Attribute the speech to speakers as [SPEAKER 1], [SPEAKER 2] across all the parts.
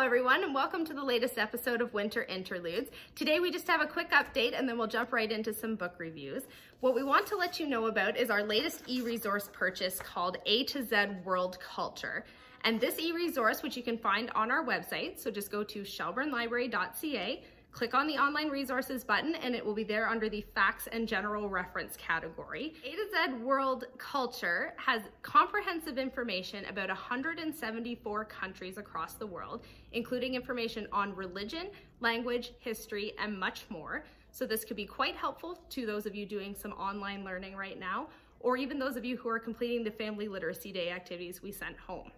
[SPEAKER 1] everyone, and welcome to the latest episode of Winter Interludes. Today we just have a quick update and then we'll jump right into some book reviews. What we want to let you know about is our latest e-resource purchase called A to Z World Culture. And this e-resource, which you can find on our website, so just go to shelbournelibrary.ca, click on the online resources button, and it will be there under the facts and general reference category. A to Z World Culture has comprehensive information about 174 countries across the world, including information on religion, language, history, and much more. So this could be quite helpful to those of you doing some online learning right now, or even those of you who are completing the Family Literacy Day activities we sent home.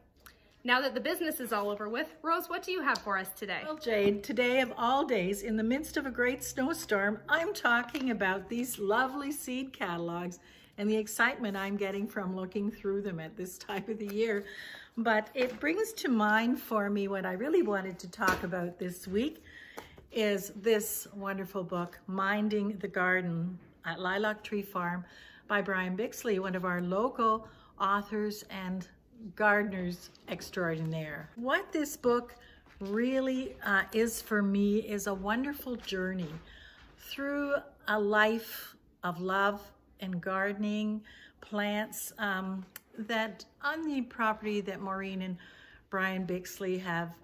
[SPEAKER 1] Now that the business is all over with, Rose, what do you have for us today?
[SPEAKER 2] Well, Jade, today of all days, in the midst of a great snowstorm, I'm talking about these lovely seed catalogs and the excitement I'm getting from looking through them at this time of the year. But it brings to mind for me what I really wanted to talk about this week is this wonderful book, Minding the Garden at Lilac Tree Farm by Brian Bixley, one of our local authors and gardeners extraordinaire. What this book really is for me is a wonderful journey through a life of love and gardening, plants that on the property that Maureen and Brian Bixley have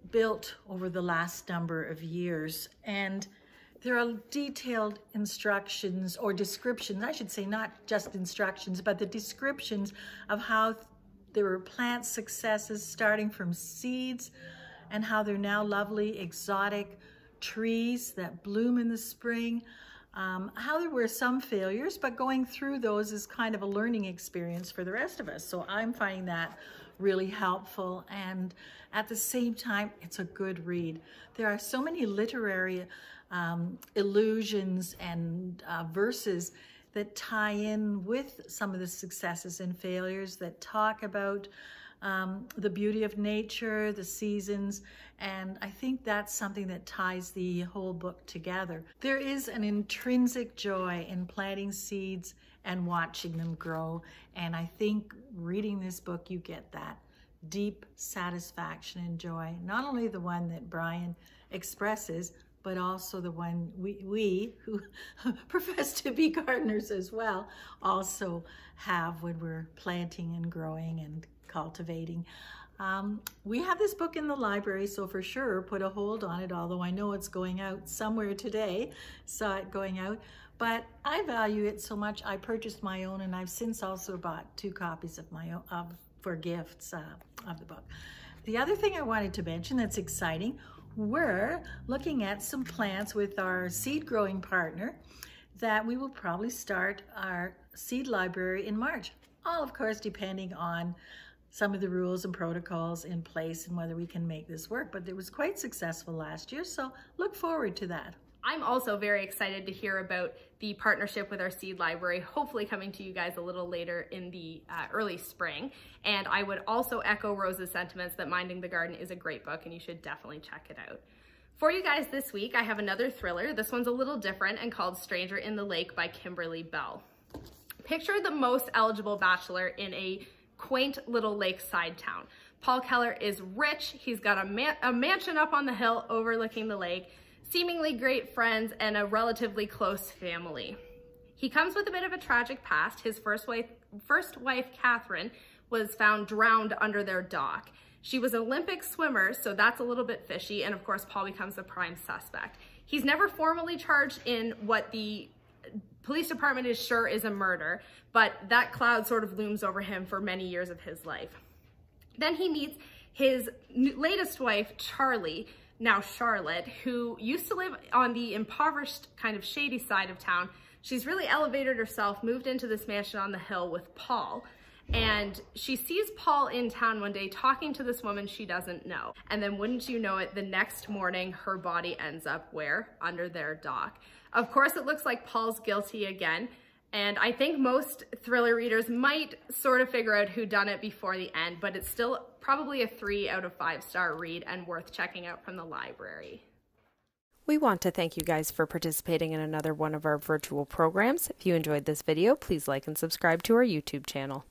[SPEAKER 2] built over the last number of years. And there are detailed instructions or descriptions, I should say, not just instructions, but the descriptions of how there were plant successes starting from seeds and how they're now lovely exotic trees that bloom in the spring. How there were some failures, but going through those is kind of a learning experience for the rest of us. So I'm finding that really helpful, and at the same time, it's a good read. There are so many literary illusions and verses that tie in with some of the successes and failures, that talk about the beauty of nature, the seasons, and I think that's something that ties the whole book together. There is an intrinsic joy in planting seeds and watching them grow, and I think reading this book you get that deep satisfaction and joy, not only the one that Brian expresses, but also the one we who profess to be gardeners as well also have when we're planting and growing and cultivating. We have this book in the library, so for sure put a hold on it, although I know it's going out somewhere today, saw it going out, but I value it so much I purchased my own, and I've since also bought 2 copies of my own for gifts of the book. The other thing I wanted to mention that's exciting, we're looking at some plants with our seed growing partner that we will probably start our seed library in March. All, of course, depending on some of the rules and protocols in place and whether we can make this work. But it was quite successful last year, so look forward to that.
[SPEAKER 1] I'm also very excited to hear about the partnership with our seed library, hopefully coming to you guys a little later in the early spring. And I would also echo Rose's sentiments that Minding the Garden is a great book and you should definitely check it out. For you guys this week, I have another thriller. This one's a little different and called Stranger in the Lake by Kimberly Bell. Picture the most eligible bachelor in a quaint little lakeside town. Paul Keller is rich. He's got a mansion up on the hill overlooking the lake, seemingly great friends, and a relatively close family. He comes with a bit of a tragic past. His first wife, Catherine, was found drowned under their dock. She was an Olympic swimmer, so that's a little bit fishy, and of course Paul becomes the prime suspect. He's never formally charged in what the police department is sure is a murder, but that cloud sort of looms over him for many years of his life. Then he meets his latest wife, Charlie, now Charlotte, who used to live on the impoverished, kind of shady side of town. She's really elevated herself, moved into this mansion on the hill with Paul, and she sees Paul in town one day talking to this woman she doesn't know. And then wouldn't you know it, the next morning her body ends up where? Under their dock. Of course it looks like Paul's guilty again, and I think most thriller readers might sort of figure out who done it before the end, but it's still probably a 3 out of 5 star read and worth checking out from the library.
[SPEAKER 3] We want to thank you guys for participating in another one of our virtual programs. If you enjoyed this video, please like and subscribe to our YouTube channel.